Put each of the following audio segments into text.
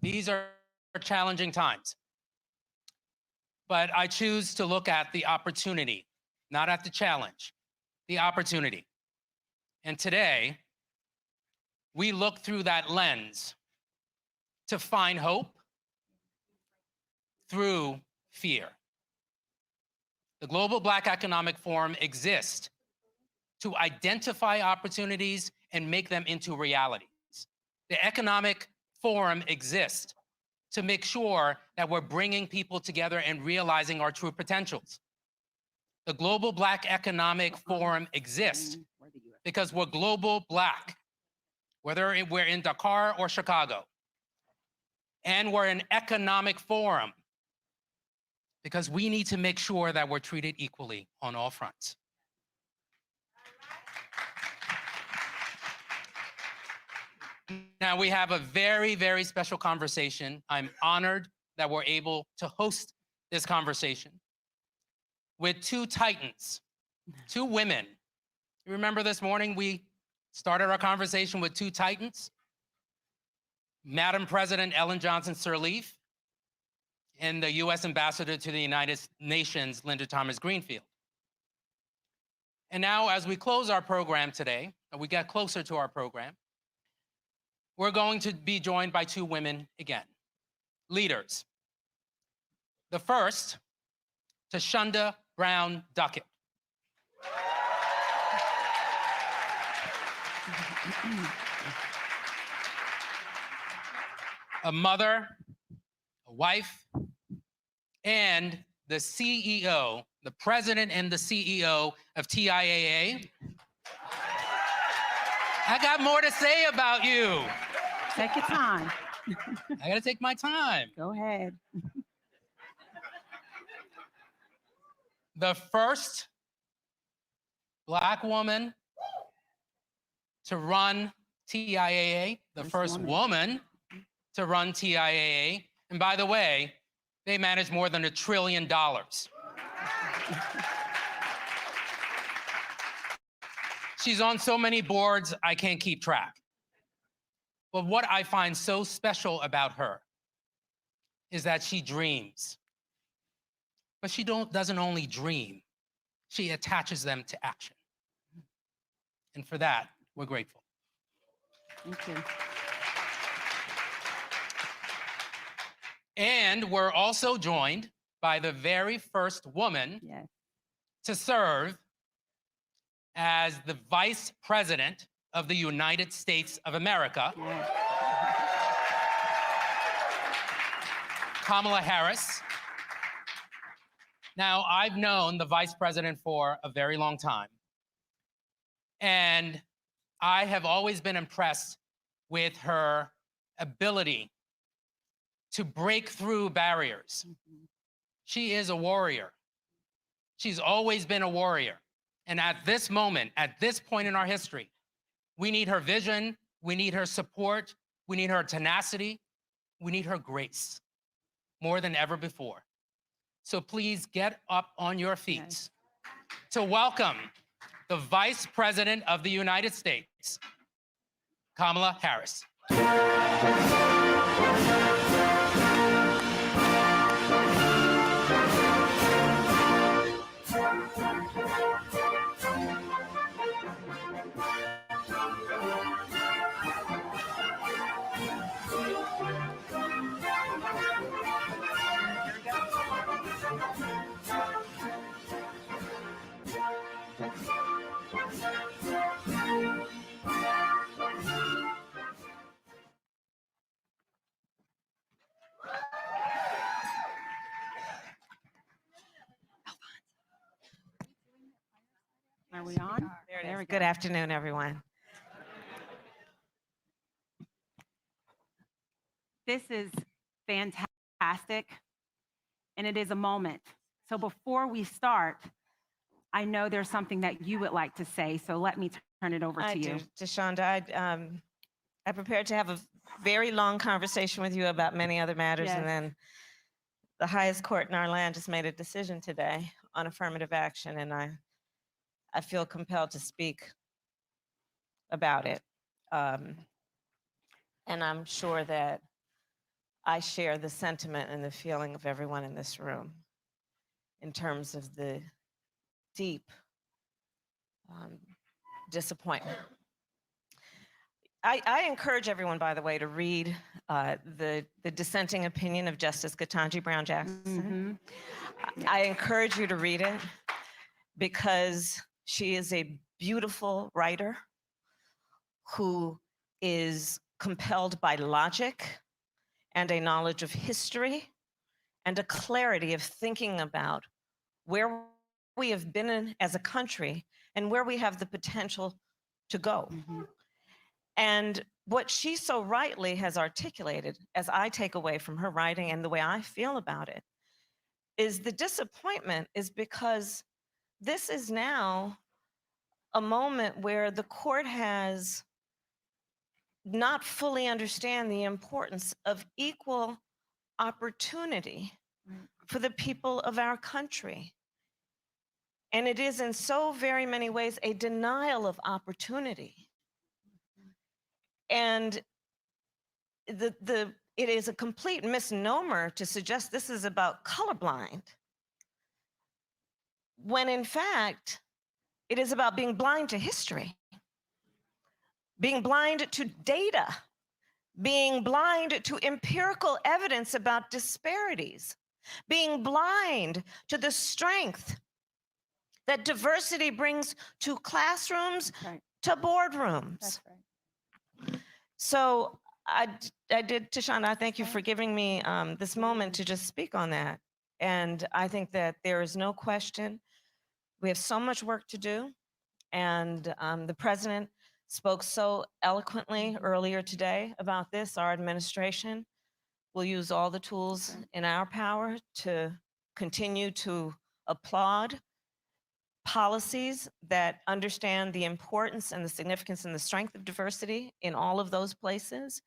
These are challenging times. But I choose to look at the opportunity, not at the challenge, the opportunity. And today, we look through that lens to find hope through fear. The Global Black Economic Forum exists to identify opportunities and make them into realities. The Economic Forum exists to make sure that we're bringing people together and realizing our true potentials. The Global Black Economic Forum exists because we're global Black, whether we're in Dakar or Chicago. And we're an economic forum because we need to make sure that we're treated equally on all fronts. Now, we have a very, very special conversation. I'm honored that we're able to host this conversation with two titans, two women. You remember this morning we started our conversation with two titans? Madam President Ellen Johnson Sirleaf and the U.S. Ambassador to the United Nations, Linda Thomas-Greenfield. And now, as we close our program today, we get closer to our program, we're going to be joined by two women again, leaders. The first, Thasunda Brown Duckett. A mother, a wife, and the CEO, the president and the CEO of TIAA. I got more to say about you. Take your time. I gotta take my time. Go ahead. The first Black woman to run TIAA, the first woman to run TIAA. And by the way, they manage more than $1 trillion. She's on so many boards, I can't keep track. But what I find so special about her is that she dreams. But she doesn't only dream, she attaches them to action. And for that, we're grateful. Thank you. And we're also joined by the very first woman to serve as the Vice President of the United States of America, Kamala Harris. Now, I've known the Vice President for a very long time, and I have always been impressed with her ability to break through barriers. She is a warrior. She's always been a warrior. And at this moment, at this point in our history, we need her vision, we need her support, we need her tenacity, we need her grace more than ever before. So please get up on your feet to welcome the Vice President of the United States, Kamala Harris. Are we on? There we go. Good afternoon, everyone. This is fantastic, and it is a moment. So before we start, I know there's something that you would like to say, so let me turn it over to you. Thasunda, I prepared to have a very long conversation with you about many other matters, and then the highest court in our land just made a decision today on affirmative action, and I feel compelled to speak about it. And I'm sure that I share the sentiment and the feeling of everyone in this room in terms of the deep disappointment. I encourage everyone, by the way, to read the dissenting opinion of Justice Ketanji Brown Jackson. I encourage you to read it because she is a beautiful writer who is compelled by logic and a knowledge of history and a clarity of thinking about where we have been in as a country and where we have the potential to go. And what she so rightly has articulated, as I take away from her writing and the way I feel about it, is the disappointment is because this is now a moment where the court has not fully understand the importance of equal opportunity for the people of our country. And it is in so very many ways a denial of opportunity. And it is a complete misnomer to suggest this is about colorblind, when in fact, it is about being blind to history, being blind to data, being blind to empirical evidence about disparities, being blind to the strength that diversity brings to classrooms, to boardrooms. That's right. So I did, Tashonda, I thank you for giving me this moment to just speak on that. And I think that there is no question, we have so much work to do. And the president spoke so eloquently earlier today about this. Our administration will use all the tools in our power to continue to applaud policies that understand the importance and the significance and the strength of diversity in all of those places.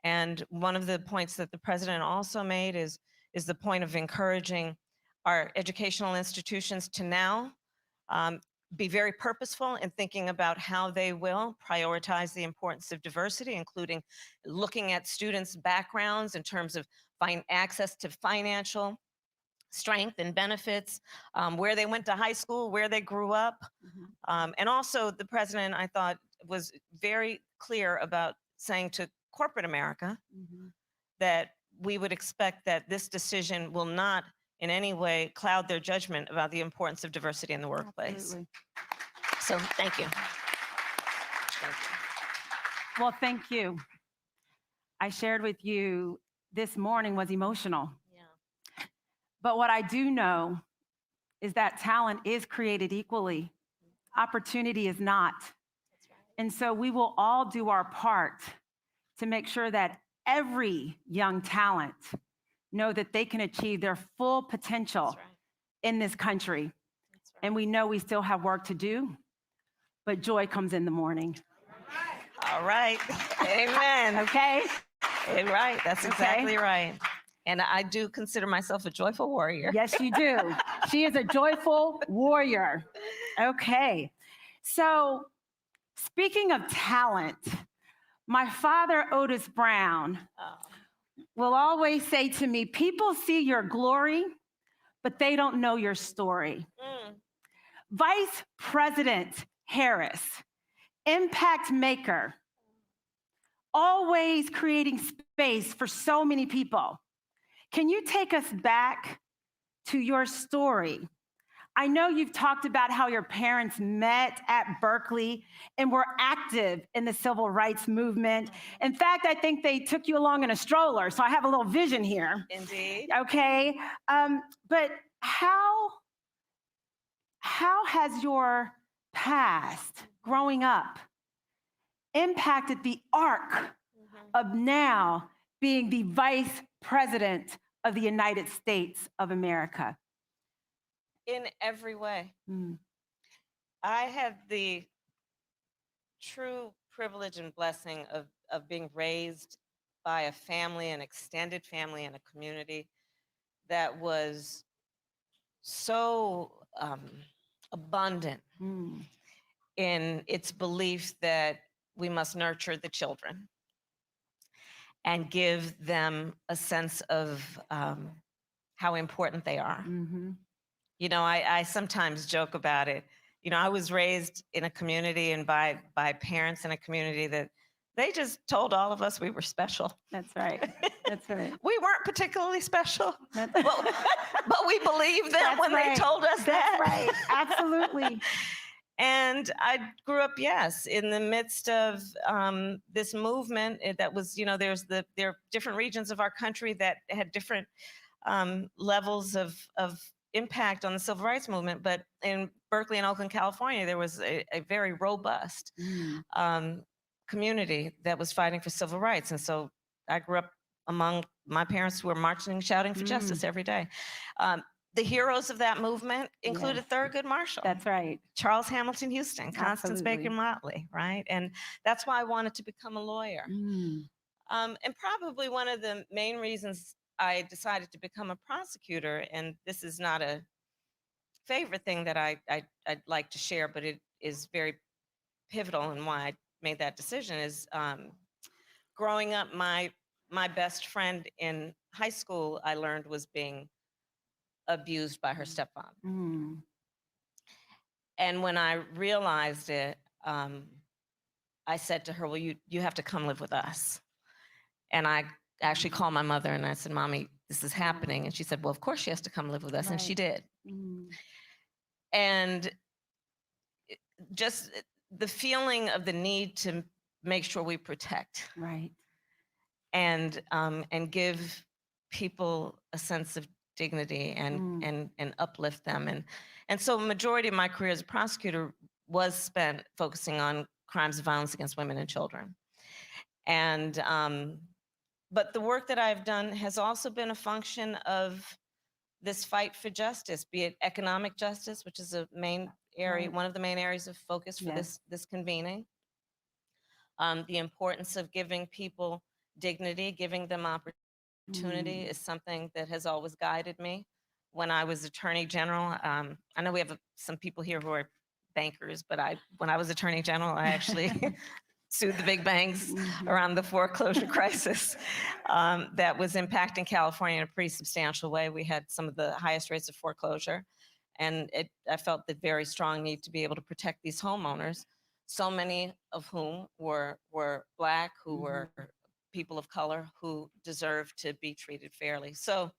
And one of the points that the president also made is the point of encouraging our educational institutions to now be very purposeful in thinking about how they will prioritize the importance of diversity, including looking at students' backgrounds in terms of access to financial strength and benefits, where they went to high school, where they grew up. And also the president, I thought, was very clear about saying to corporate America that we would expect that this decision will not in any way cloud their judgment about the importance of diversity in the workplace. Absolutely. So thank you. Thank you. Well, thank you. I shared with you this morning was emotional. Yeah. But what I do know is that talent is created equally. Opportunity is not. And so we will all do our part to make sure that every young talent know that they can achieve their full potential in this country. And we know we still have work to do, but joy comes in the morning. All right. Amen. Okay? Right. That's exactly right. And I do consider myself a joyful warrior. Yes, you do. She is a joyful warrior. Okay. So, speaking of talent, my father, Otis Brown, will always say to me, people see your glory, but they don't know your story. Vice President Harris, impact maker, always creating space for so many people. Can you take us back to your story? I know you've talked about how your parents met at Berkeley and were active in the civil rights movement. In fact, I think they took you along in a stroller, so I have a little vision here. Indeed. Okay, but how has your past growing up impacted the arc of now being the Vice President of the United States of America? In every way. I had the true privilege and blessing of being raised by a family, an extended family, and a community that was so abundant in its belief that we must nurture the children. and give them a sense of how important they are. Mhm. You know, I sometimes joke about it. You know, I was raised in a community and by parents in a community that they just told all of us we were special. That's right. That's right. We weren't particularly special, That's, but we believed them That's when right. they told us That's that. right. Absolutely. And I grew up, yes, in the midst of this movement that was, you know, there are different regions of our country that had different levels of impact on the civil rights movement. But in Berkeley and Oakland, California, there was a very robust community that was fighting for civil rights. And so I grew up among my parents who were marching and shouting for justice every day. The heroes of that movement included Thurgood Marshall. That's right. Charles Hamilton Houston, Constance Absolutely. Baker Motley, right? And that's why I wanted to become a lawyer. And probably one of the main reasons I decided to become a prosecutor, and this is not a favorite thing that I'd like to share, but it is very pivotal in why I made that decision, is growing up, my best friend in high school, I learned, was being abused by her stepfather. And when I realized it, I said to her, well, you have to come live with us. And I actually called my mother and I said, Mommy, this is happening. And she said, well, of course she has to come live with us. And she did. And just the feeling of the need to make sure we protect and give people a sense of dignity and uplift them. And so majority of my career as a prosecutor was spent focusing on crimes of violence against women and children. And but the work that I've done has also been a function of this fight for justice, be it economic justice, which is a main area, one of the main areas of focus for this convening. The importance of giving people dignity, giving them opportunity is something that has always guided me. When I was Attorney General, I know we have some people here who are bankers, but when I was Attorney General, I actually sued the big banks around the foreclosure crisis that was impacting California in a pretty substantial way. We had some of the highest rates of foreclosure, and I felt the very strong need to be able to protect these homeowners, so many of whom were Black, who were people of color, who deserved to be treated fairly. So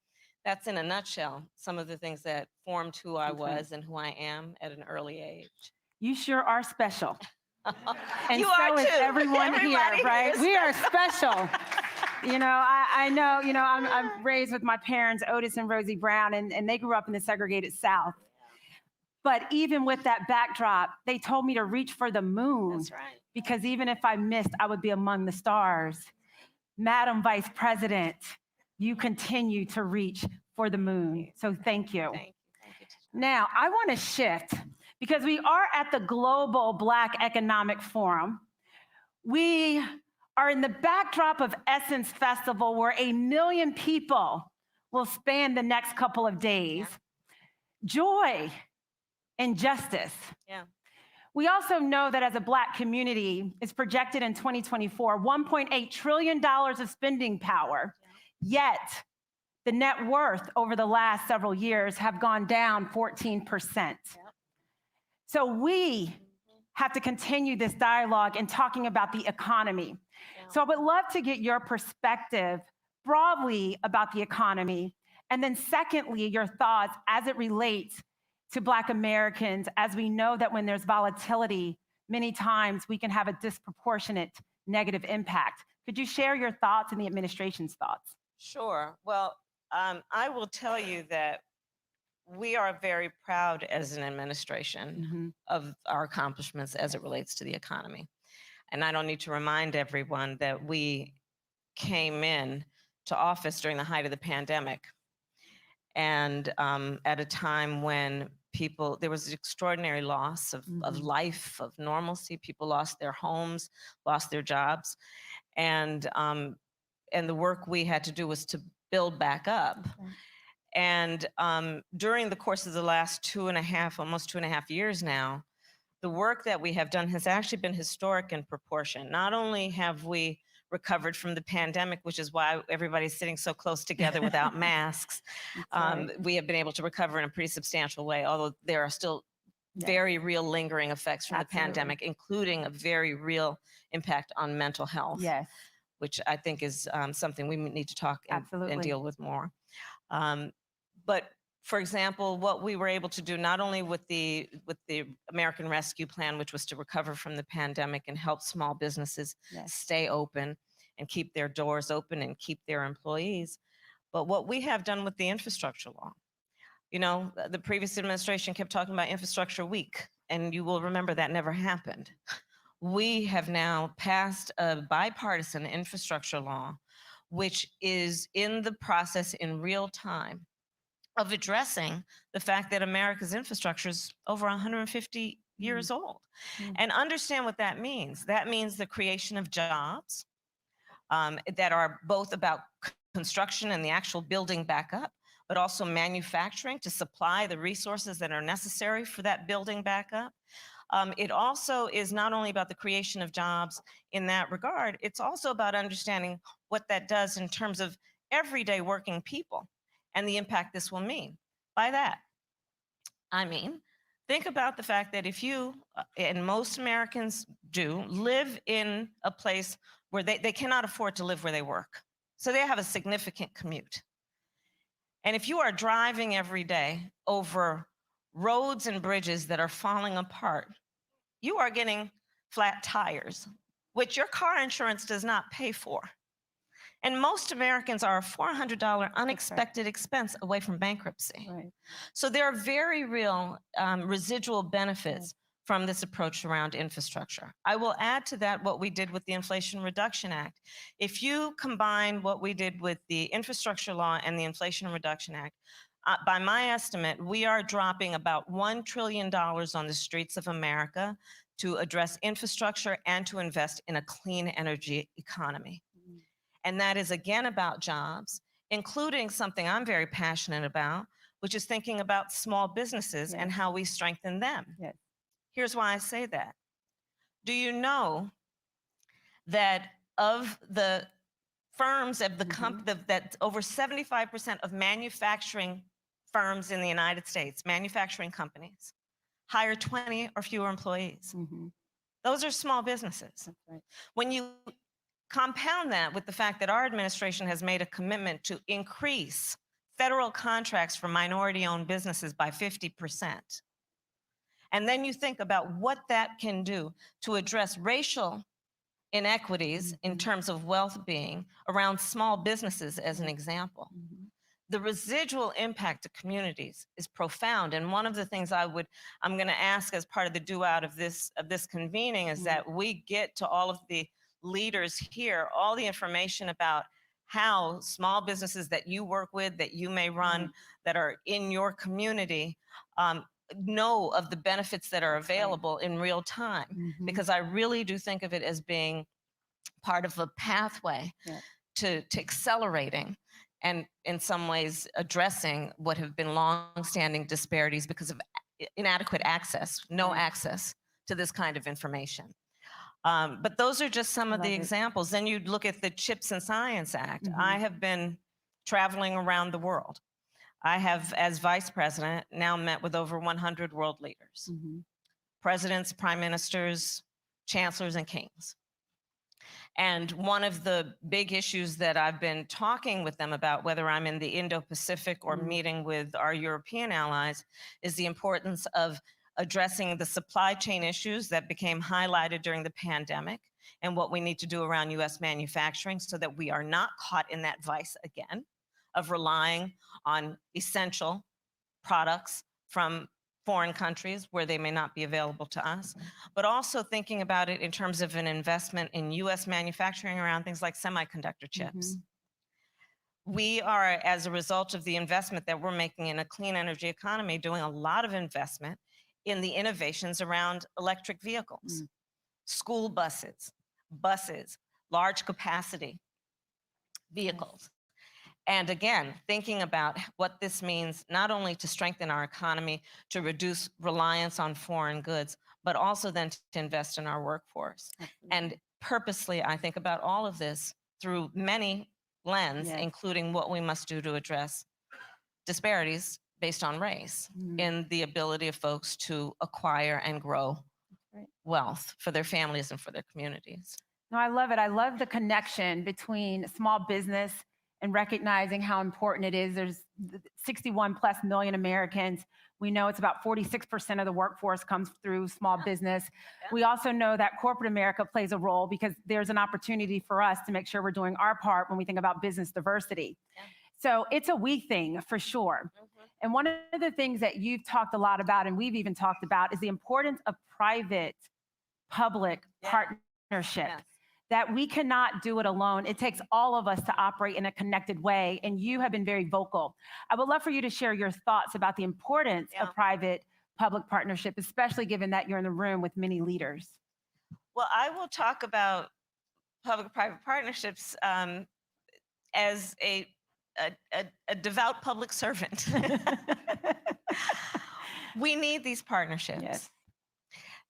that's, in a nutshell, some of the things that formed who I was and who I am at an early age. You sure are special. And you so are is too. everyone Everybody here, right? is We are special. You know, I know, you know, I'm raised with my parents, Otis and Rosie Brown, and they grew up in the segregated South. But even with that backdrop, they told me to reach for the moon. That's right. Because even if I missed, I would be among the stars. Madam Vice President, you continue to reach for the moon. So thank you. Thank you. Thank you. Now, I want to shift because we are at the Global Black Economic Forum. We are in the backdrop of Essence Festival, where 1 million people will span the next couple of days. Joy and justice. We also know that as a Black community, it's projected in 2024, $1.8 trillion of spending power, yet the net worth over the last several years have gone down 14%. So we have to continue this dialogue in talking about the economy. So I would love to get your perspective broadly about the economy, and then secondly, your thoughts as it relates to Black Americans, as we know that when there's volatility, many times we can have a disproportionate negative impact. Could you share your thoughts and the administration's thoughts? Sure. Well, I will tell you that we are very proud as an administration of our accomplishments as it relates to the economy. And I don't need to remind everyone that we came in to office during the height of the pandemic. And at a time when there was extraordinary loss of life, of normalcy. People lost their homes, lost their jobs. And the work we had to do was to build back up. And during the course of the last almost 2.5 years now, the work that we have done has actually been historic in proportion. Not only have we recovered from the pandemic, which is why everybody's sitting so close together without masks. That's right. We have been able to recover in a pretty substantial way, although there are still Yes. very real lingering effects from Absolutely. the pandemic, including a very real impact on mental health, Yes, which I think is something we need to talk and absolutely. deal with more. But for example, what we were able to do not only with the American Rescue Plan, which was to recover from the pandemic and help small businesses Yes. stay open and keep their doors open and keep their employees, but what we have done with the infrastructure law. You know, the previous administration kept talking about infrastructure week, and you will remember that never happened. We have now passed a bipartisan infrastructure law, which is in the process in real time of addressing the fact that America's infrastructure is over 150 years old. Mm. And understand what that means. That means the creation of jobs that are both about construction and the actual building back up, but also manufacturing to supply the resources that are necessary for that building back up. It also is not only about the creation of jobs in that regard, it's also about understanding what that does in terms of everyday working people and the impact this will mean. By that, I mean, think about the fact that if you, and most Americans do, live in a place where they cannot afford to live where they work. So they have a significant commute. And if you are driving every day over roads and bridges that are falling apart, you are getting flat tires, which your car insurance does not pay for. And most Americans are a $400 unexpected expense away from bankruptcy. Right. So there are very real residual benefits from this approach around infrastructure. I will add to that what we did with the Inflation Reduction Act. If you combine what we did with the infrastructure law and the Inflation Reduction Act, by my estimate, we are dropping about $1 trillion on the streets of America to address infrastructure and to invest in a clean energy economy. And that is again about jobs, including something I'm very passionate about, which is thinking about small businesses and how we strengthen them. Yes. Here's why I say that. Do you know that of the firms of the that over 75% of manufacturing firms in the United States, manufacturing companies, hire 20 or fewer employees? Mm-hmm. Those are small businesses. That's right. When you compound that with the fact that our administration has made a commitment to increase federal contracts for minority-owned businesses by 50%, and then you think about what that can do to address racial inequities in terms of wealth being around small businesses, as an example. The residual impact to communities is profound. And one of the things I'm going to ask as part of the due out of this convening is that we get to all of the leaders here all the information about how small businesses that you work with, that you may run, that are in your community, know of the benefits that are available in real time. Because I really do think of it as being part of a pathway to accelerating and in some ways addressing what have been long-standing disparities because of inadequate access, no access to this kind of information. But those are just some of the examples. Then you look at the CHIPS and Science Act. I have been traveling around the world. I have, as vice president, now met with over 100 world leaders, presidents, prime ministers, chancellors, and kings. And one of the big issues that I've been talking with them about, whether I'm in the Indo-Pacific or meeting with our European allies, is the importance of addressing the supply chain issues that became highlighted during the pandemic and what we need to do around US manufacturing so that we are not caught in that vice again of relying on essential products from foreign countries where they may not be available to us, but also thinking about it in terms of an investment in US manufacturing around things like semiconductor chips. We are, as a result of the investment that we're making in a clean energy economy, doing a lot of investment in the innovations around electric vehicles, school buses, large capacity vehicles. And again, thinking about what this means, not only to strengthen our economy, to reduce reliance on foreign goods, but also then to invest in our workforce. And purposely, I think about all of this through many lenses, Yes. including what we must do to address disparities based on race in the ability of folks to acquire and grow right. wealth for their families and for their communities. No, I love it. I love the connection between small business and recognizing how important it is. There's 61 plus million Americans. We know it's about 46% of the workforce comes through small business. Yeah. We also know that corporate America plays a role because there's an opportunity for us to make sure we're doing our part when we think about business diversity. Yeah. So it's a we thing for sure. And one of the things that you've talked a lot about, and we've even talked about, is the importance of private public partnership. Yes. That we cannot do it alone. It takes all of us to operate in a connected way, and you have been very vocal. I would love for you to share your thoughts about the importance of private public partnership, especially given that you're in the room with many leaders. Well, I will talk about public-private partnerships as a devout public servant. We need these partnerships. Yes.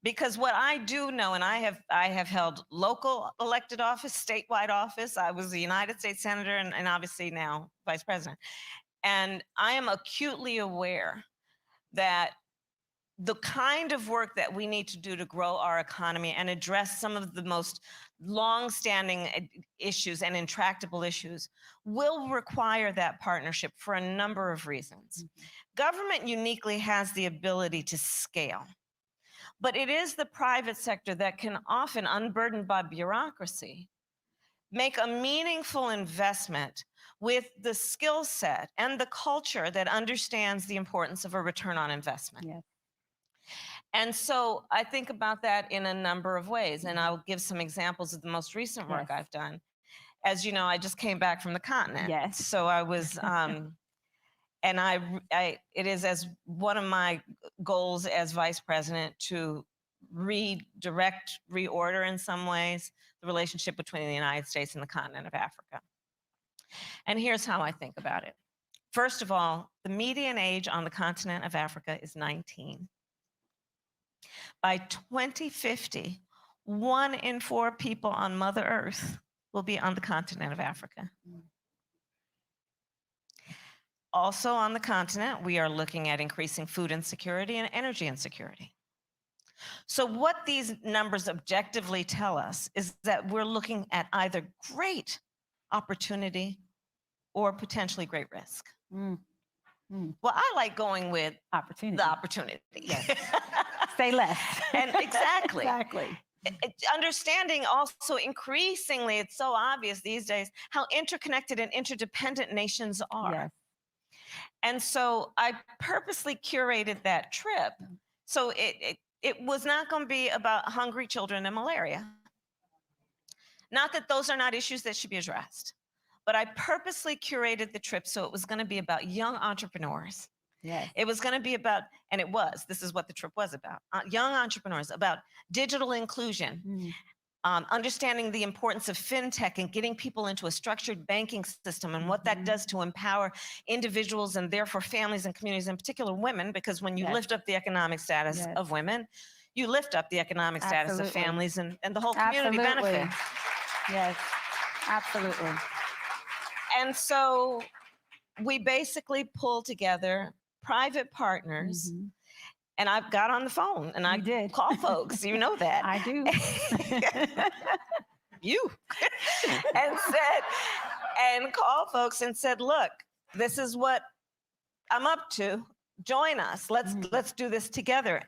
Because what I do know, and I have held local elected office, statewide office. I was a United States Senator and obviously now Vice President. And I am acutely aware that the kind of work that we need to do to grow our economy and address some of the most long-standing issues and intractable issues will require that partnership for a number of reasons. Government uniquely has the ability to scale. But it is the private sector that can often, unburdened by bureaucracy, make a meaningful investment with the skill set and the culture that understands the importance of a return on investment. Yes. And so I think about that in a number of ways, and I'll give some examples of the most recent work I've done. As you know, I just came back from the continent. Yes. So I was and it is as one of my goals as vice president to redirect, reorder in some ways, the relationship between the United States and the continent of Africa. And here's how I think about it. First of all, the median age on the continent of Africa is 19. By 2050, 1 in 4 people on Mother Earth will be on the continent of Africa. Also on the continent, we are looking at increasing food insecurity and energy insecurity. So what these numbers objectively tell us is that we're looking at either great opportunity or potentially great risk. Well, I like going with Opportunity. the opportunity. Yes. Say less. And exactly. Exactly. Understanding also increasingly, it's so obvious these days, how interconnected and interdependent nations are. Yes. And so I purposely curated that trip. So it was not going to be about hungry children and malaria. Not that those are not issues that should be addressed, but I purposely curated the trip so it was going to be about young entrepreneurs. Yes. It was going to be about, and it was, this is what the trip was about, young entrepreneurs, about digital inclusion, understanding the importance of fintech and getting people into a structured banking system and what that does to empower individuals and therefore families and communities, in particular women, because when you lift up the economic status of women, you lift up the economic status of families and the whole community benefits. Yes, absolutely. And so we basically pulled together private partners. And I got on the phone and I did call folks, you know that. I do. and call folks and said, look, this is what I'm up to. Join us. Let's do this together.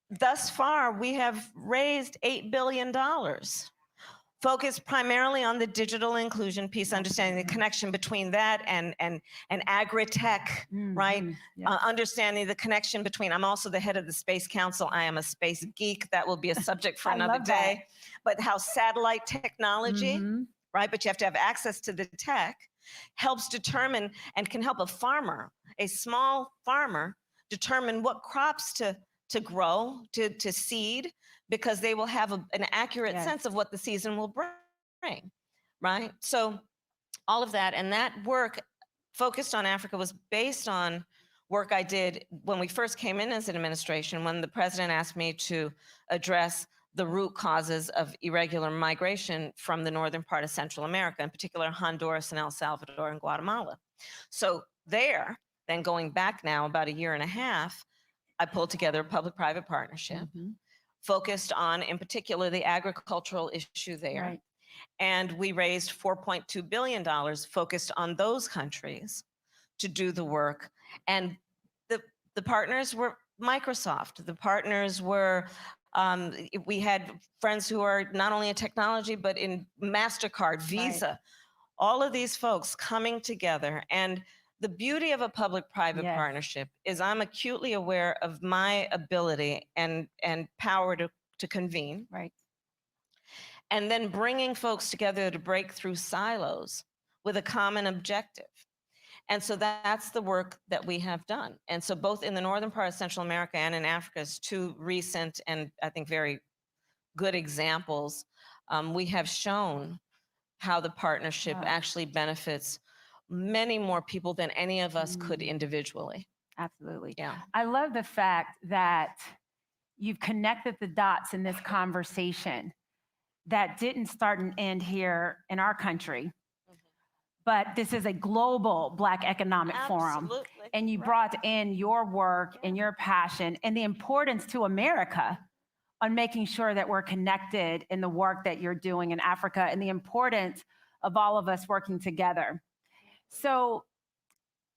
Thus far, we have raised $8 billion, focused primarily on the digital inclusion piece, understanding the connection between that and agri-tech, right? Understanding the connection between, I'm also the head of the Space Council. I am a space geek. That will be a subject for another day. But how satellite technology, right? But you have to have access to the tech, helps determine and can help a farmer, a small farmer, determine what crops to grow, to seed, because they will have an accurate sense of what the season will bring, right? So all of that, and that work focused on Africa was based on work I did when we first came in as an administration, when the president asked me to address the root causes of irregular migration from the northern part of Central America, in particular Honduras and El Salvador and Guatemala. So there, then going back now about a year and a half, I pulled together a public-private partnership focused on, in particular, the agricultural issue there. Right. And we raised $4.2 billion focused on those countries to do the work. And the partners were Microsoft. The partners were, we had friends who are not only in technology, but in MasterCard, Visa, all of these folks coming together. And the beauty of a public-private Yes. partnership is I'm acutely aware of my ability and power to convene, Right. and then bringing folks together to break through silos with a common objective. And so that's the work that we have done. And so both in the northern part of Central America and in Africa is two recent and I think very good examples. We have shown how the partnership Wow. actually benefits many more people than any of us could individually. Absolutely. Yeah. I love the fact that you've connected the dots in this conversation that didn't start and end here in our country, but this is a global Black Economic Forum. Absolutely. And you Right. brought in your work and your passion and the importance to America on making sure that we're connected in the work that you're doing in Africa and the importance of all of us working together. So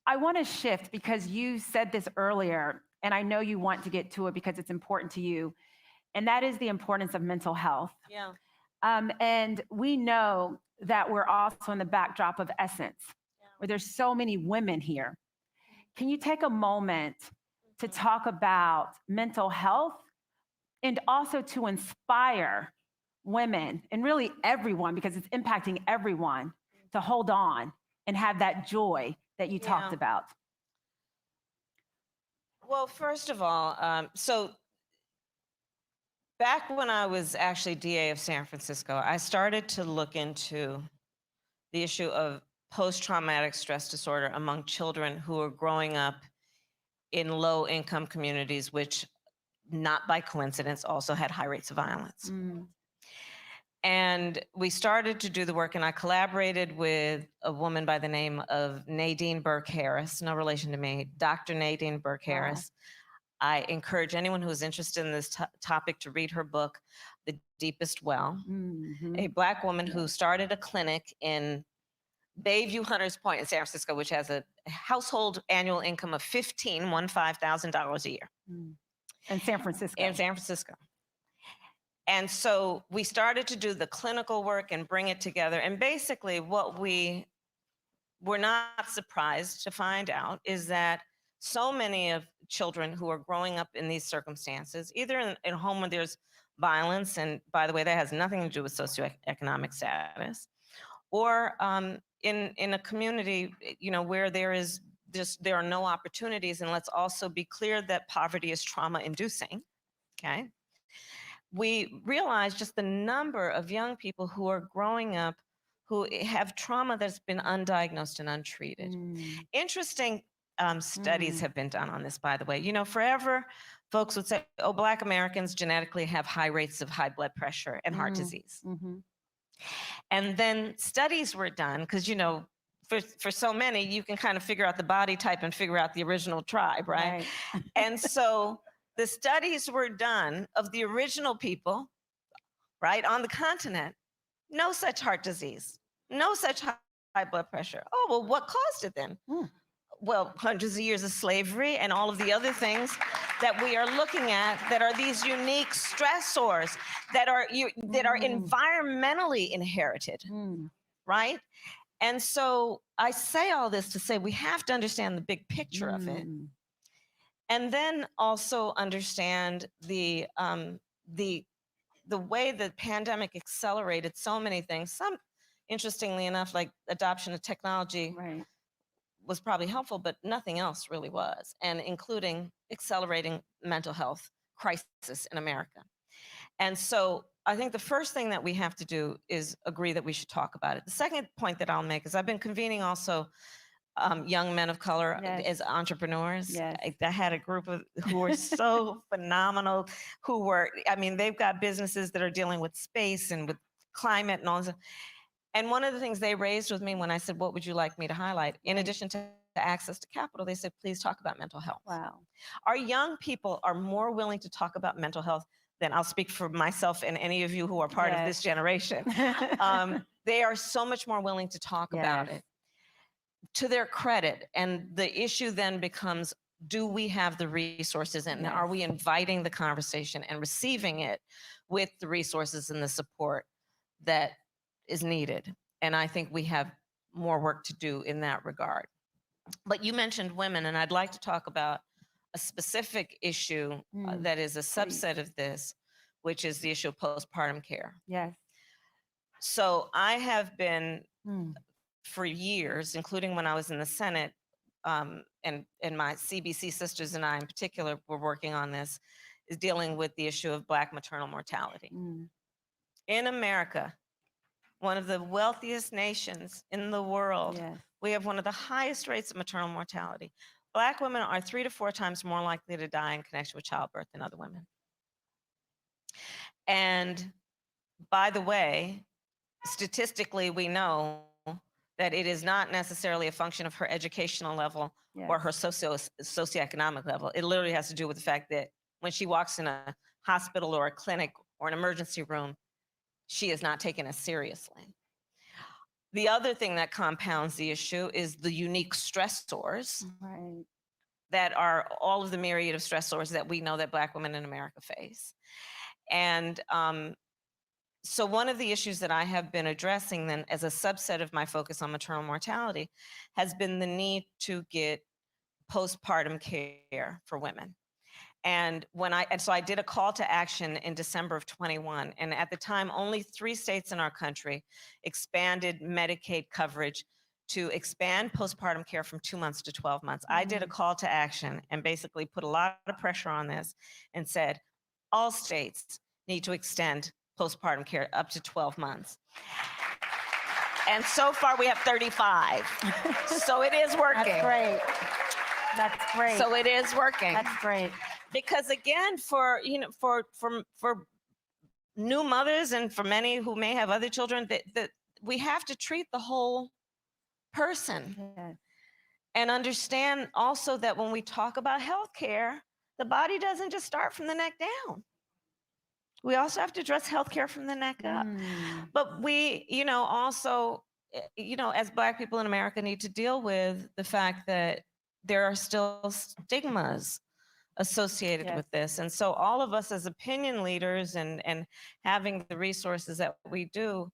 I want to shift because you said this earlier, and I know you want to get to it because it's important to you, and that is the importance of mental health. Yeah. And we know that we're also in the backdrop of Essence, where there's so many women here. Can you take a moment to talk about mental health and also to inspire women and really everyone, because it's impacting everyone, to hold on and have that joy that you talked Yeah. about? Well, first of all, so back when I was actually DA of San Francisco, I started to look into the issue of post-traumatic stress disorder among children who are growing up in low-income communities, which, not by coincidence, also had high rates of violence. And we started to do the work, and I collaborated with a woman by the name of Nadine Burke Harris, no relation to me, Dr. Nadine Burke Wow. Harris. I encourage anyone who's interested in this topic to read her book, The Deepest Well. A Black woman who started a clinic in Bayview Hunters Point in San Francisco, which has a household annual income of $15,000 a year. In San Francisco. In San Francisco. And so we started to do the clinical work and bring it together. And basically what we were not surprised to find out is that so many of children who are growing up in these circumstances, either in a home where there's violence, and by the way, that has nothing to do with socioeconomic status, or in a community, where there are no opportunities. And let's also be clear that poverty is trauma inducing, okay? We realize just the number of young people who are growing up who have trauma that's been undiagnosed and untreated. Interesting studies have been done on this, by the way. Forever folks would say, oh, Black Americans genetically have high rates of high blood pressure and heart disease. And then studies were done, because, for so many, you can kind of figure out the body type and figure out the original tribe, right? And so the studies were done of the original people, right, on the continent, no such heart disease, no such high blood pressure. Oh, well, what caused it then? Well, hundreds of years of slavery and all of the other things that we are looking at that are these unique stressors that are environmentally inherited, right? And so I say all this to say we have to understand the big picture of it. And then also understand the way the pandemic accelerated so many things. Some, interestingly enough, like adoption of technology was probably helpful, but nothing else really was, and including accelerating mental health crisis in America. And so I think the first thing that we have to do is agree that we should talk about it. The second point that I'll make is I've been convening also young men of color Yes. as entrepreneurs. Yes. I had a group of who were so phenomenal, who were, I mean, they've got businesses that are dealing with space and with climate and all this. And one of the things they raised with me when I said, what would you like me to highlight? In addition to access to capital, they said, please talk about mental health. Wow. Our young people are more willing to talk about mental health than I'll speak for myself and any of you who are part of this generation. They are so much more willing to talk about Yes. it, to their credit. And the issue then becomes, do we have the resources and are we inviting the conversation and receiving it with the resources and the support that is needed? And I think we have more work to do in that regard. But you mentioned women, and I'd like to talk about a specific issue that is a subset of this, which is the issue of postpartum care. Yes. So I have been for years, including when I was in the Senate, and my CBC sisters and I in particular were working on this, is dealing with the issue of Black maternal mortality. In America, one of the wealthiest nations in the world, we have one of the highest rates of maternal mortality. Black women are 3 to 4 times more likely to die in connection with childbirth than other women. And by the way, statistically, we know that it is not necessarily a function of her educational level or her socioeconomic level. It literally has to do with the fact that when she walks in a hospital or a clinic or an emergency room, she is not taken as seriously. The other thing that compounds the issue is the unique stressors that are all of the myriad of stressors that we know that Black women in America face. And so one of the issues that I have been addressing then as a subset of my focus on maternal mortality has been the need to get postpartum care for women. And so I did a call to action in December of 21. And at the time, only 3 states in our country expanded Medicaid coverage to expand postpartum care from 2 months to 12 months. I did a call to action and basically put a lot of pressure on this and said, all states need to extend postpartum care up to 12 months. And so far we have 35. So it is working. That's great. That's great. So it is working. That's great. Because again, for new mothers and for many who may have other children, that we have to treat the whole person and understand also that when we talk about healthcare, the body doesn't just start from the neck down. We also have to address healthcare from the neck up. But we, also, as Black people in America need to deal with the fact that there are still stigmas associated with this. And so all of us as opinion leaders and having the resources that we do,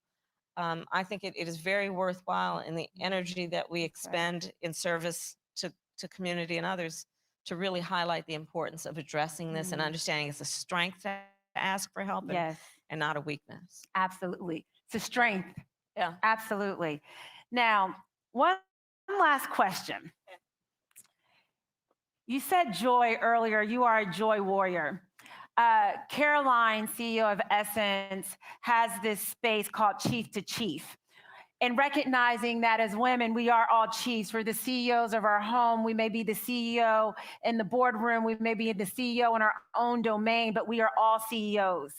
I think it is very worthwhile in the energy that we expend in service to community and others to really highlight the importance of addressing this and understanding it's a strength to ask for help and not a weakness. Absolutely. It's a strength. Yeah. Absolutely. Now, one last question. You said joy earlier. You are a joy warrior. Caroline, CEO of Essence, has this space called Chief to Chief. And recognizing that as women, we are all chiefs. We're the CEOs of our home. We may be the CEO in the boardroom. We may be the CEO in our own domain, but we are all CEOs.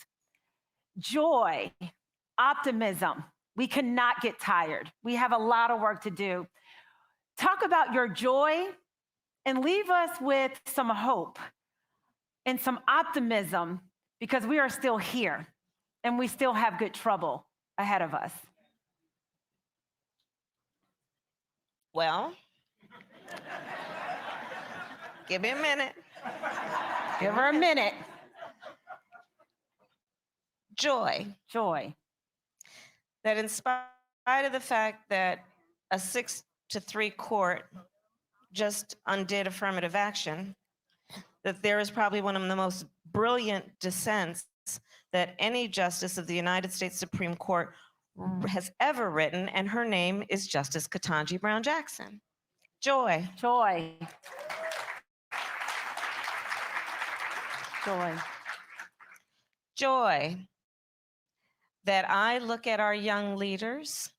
Joy, optimism. We cannot get tired. We have a lot of work to do. Talk about your joy and leave us with some hope and some optimism because we are still here and we still have good trouble ahead of us. Well, give me a minute. Give her a minute. Joy. Joy. That in spite of the fact that a 6-3 court just undid affirmative action, that there is probably one of the most brilliant dissents that any justice of the United States Supreme Court has ever written, and her name is Justice Ketanji Brown Jackson. Joy. Joy. Joy. Joy that I look at our young leaders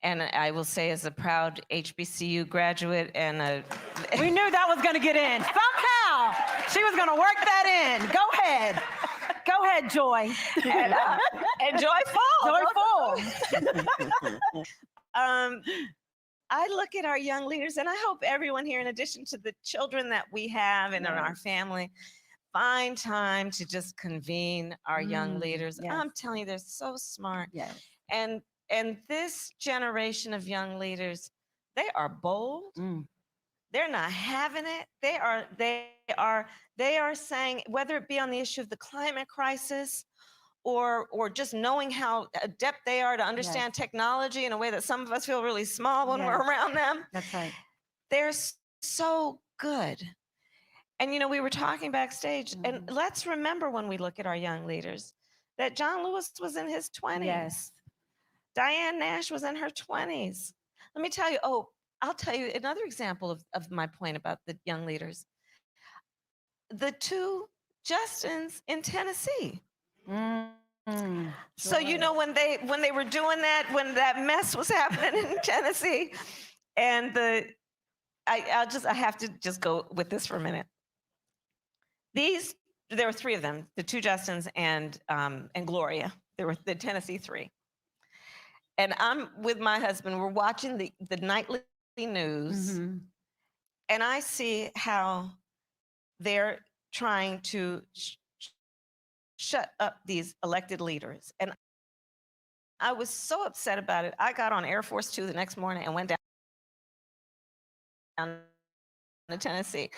And I will say, as a proud HBCU graduate and a We knew that was going to get in. Somehow she was going to work that in. Go ahead. Go ahead, Joy. and joyful. Joyful. I look at our young leaders, and I hope everyone here, in addition to the children that we have and in our family, find time to just convene our young leaders. yes. I'm telling you, they're so smart. Yes. And this generation of young leaders, they are bold. They're not having it. They are saying, whether it be on the issue of the climate crisis, or just knowing how adept they are to understand technology in a way that some of us feel really small when we're around them. That's right. They're so good. And you know, we were talking backstage, and let's remember, when we look at our young leaders, that John Lewis was in his 20s. Yes. Diane Nash was in her 20s. Let me tell you, I'll tell you another example of my point about the young leaders. The two Justins in Tennessee. So you know, when they were doing that, when that mess was happening in Tennessee, and I have to just go with this for a minute. There were three of them, the two Justins and Gloria. There were the Tennessee three. And I'm with my husband. We're watching the nightly news, and I see how they're trying to shut up these elected leaders. And I was so upset about it. I got on Air Force Two the next morning and went down to Tennessee.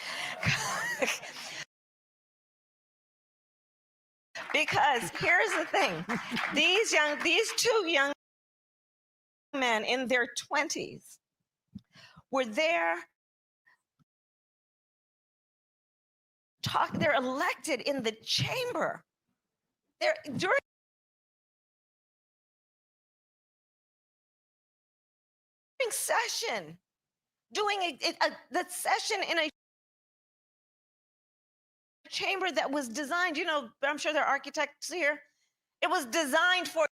Because here's the thing, these two young men in their 20s were there they're elected in the chamber. They're during session, doing the session in a chamber that was designed, you know, I'm sure there are architects here. It was designed for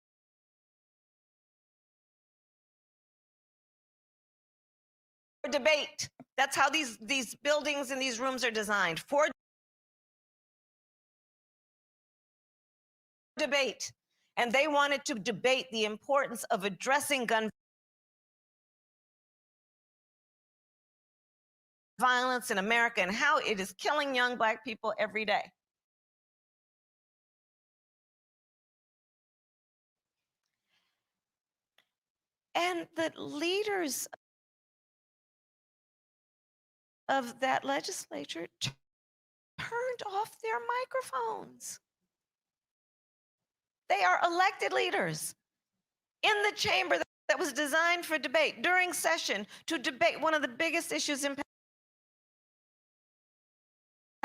debate. That's how these buildings and these rooms are designed, for debate. And they wanted to debate the importance of addressing gun violence in America and how it is killing young Black people every day. And the leaders of that legislature turned off their microphones. They are elected leaders in the chamber that was designed for debate, during session, to debate one of the biggest issues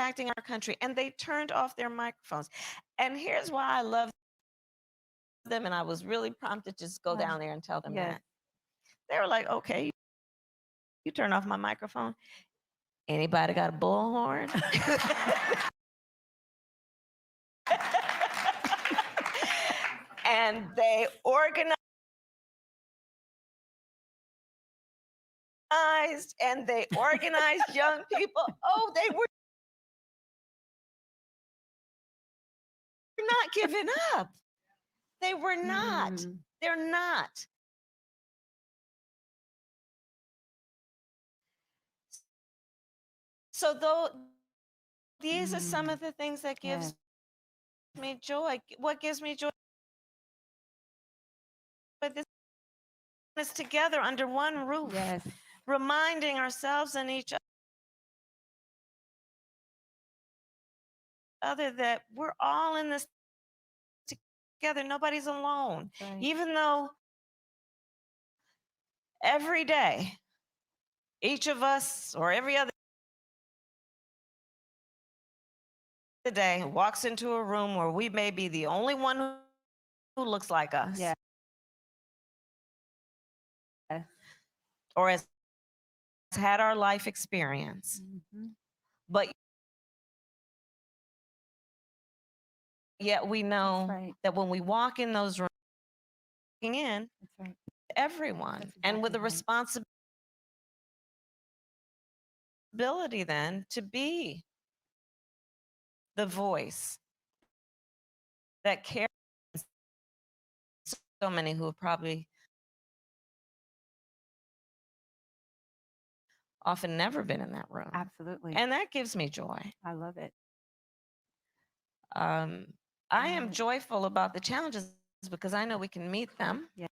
impacting our country, and they turned off their microphones. And here's why I love them, and I was really prompted to just go down there and tell them that. They were like, okay, you turn off my microphone. Anybody got a bullhorn? And they organized, and they organized young people. Oh, they were not giving up. They were not. They're not. So though these are some of the things that gives me joy. What gives me joy? But this is together under one roof, reminding ourselves and each other that we're all in this together. Nobody's alone. Even though every day, each of us or every other day walks into a room where we may be the only one who looks like us. Or has had our life experience. But yet we know that when we walk in those rooms, everyone, That's and with exactly a right. responsibility then to be the voice that carries so many who have probably often never been in that room. Absolutely. And that gives me joy. I love it. I am Right. joyful about the challenges because I know we can meet them. Yes.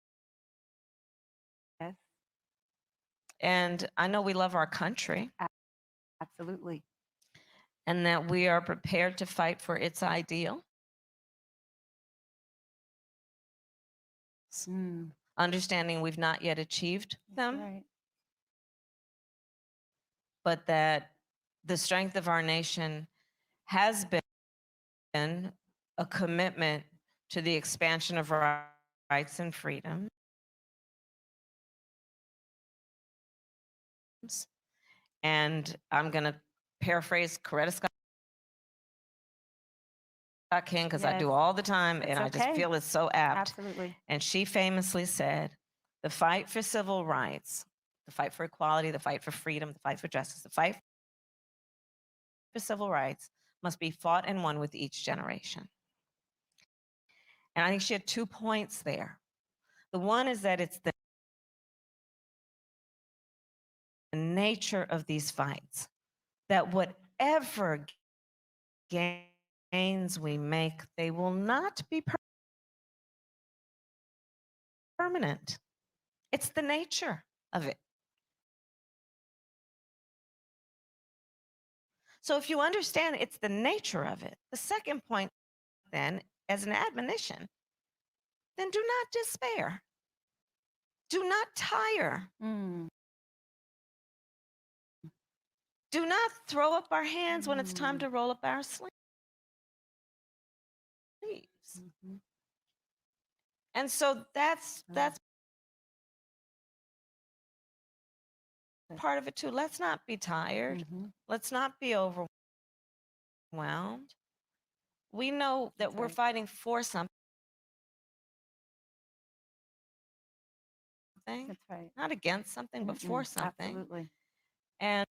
And I know we love our country Absolutely. and that we are prepared to fight for its ideal. Mm, Understanding we've not yet achieved them, right. but that the strength of our nation has been a commitment to the expansion of our rights and freedoms. And I'm going to paraphrase Coretta Scott King because I Yes. do all the time, and I That's just okay. feel it's so apt. Absolutely. And she famously said, the fight for civil rights, the fight for equality, the fight for freedom, the fight for justice, the fight for civil rights must be fought and won with each generation. And I think she had 2 points there. The one is that it's the nature of these fights, that whatever gains we make, they will not be permanent. It's the nature of it. So if you understand it's the nature of it, the second point then, as an admonition, then do not despair. Do not tire. Mm. Do not throw up our hands when it's time to roll up our sleeves. Mhm. And so that's part of it too. Let's not be tired. Mhm. Let's not be overwhelmed. We know that That's we're right. fighting for something, That's right. not against something, but for something. Absolutely. And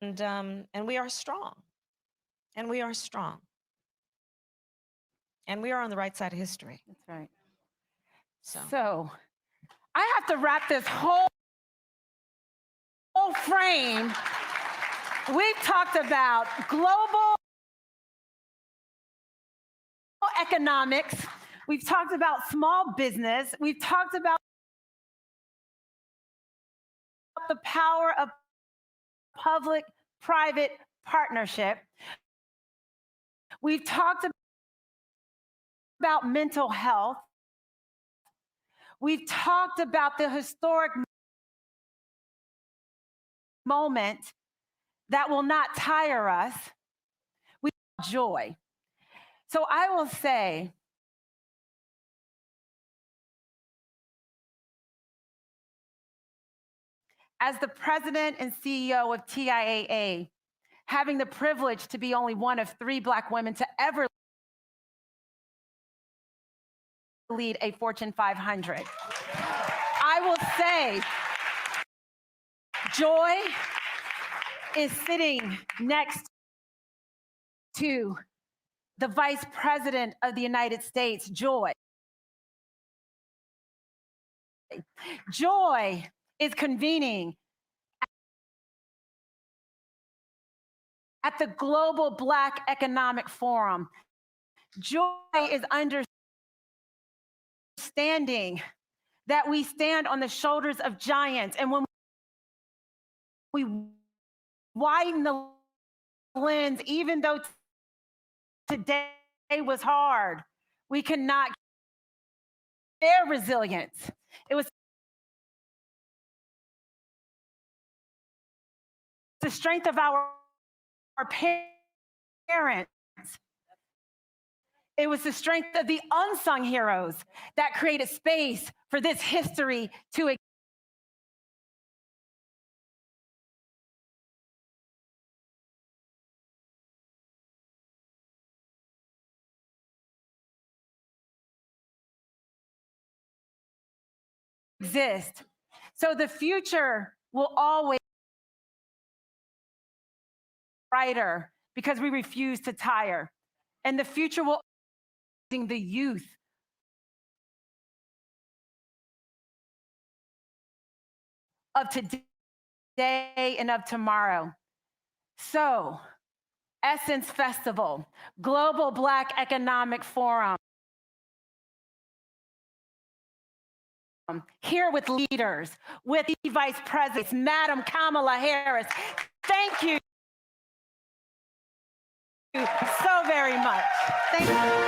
and we are strong. And we are strong. And we are on the right side of history. That's right. So So I have to wrap this whole frame. We've talked about global economics. We've talked about small business. We've talked about the power of public-private partnership. We've talked about mental health. We've talked about the historic moment that will not tire us. We have joy. So I will say, as the president and CEO of TIAA, having the privilege to be only one of 3 Black women to ever lead a Fortune 500, I will say, joy is sitting next to the Vice President of the United States, Joy. Joy is convening at the Global Black Economic Forum. Joy is understanding that we stand on the shoulders of giants, and when we widen the lens, even though today was hard, we cannot their resilience. It was the strength of our parents. It was the strength of the unsung heroes that created space for this history to exist. So the future will always be brighter because we refuse to tire. And the future will be the youth of today and of tomorrow. So, Essence Festival, Global Black Economic Forum, here with leaders, with the Vice Presidents, Madam Kamala Harris. Thank you so very much. Thank you.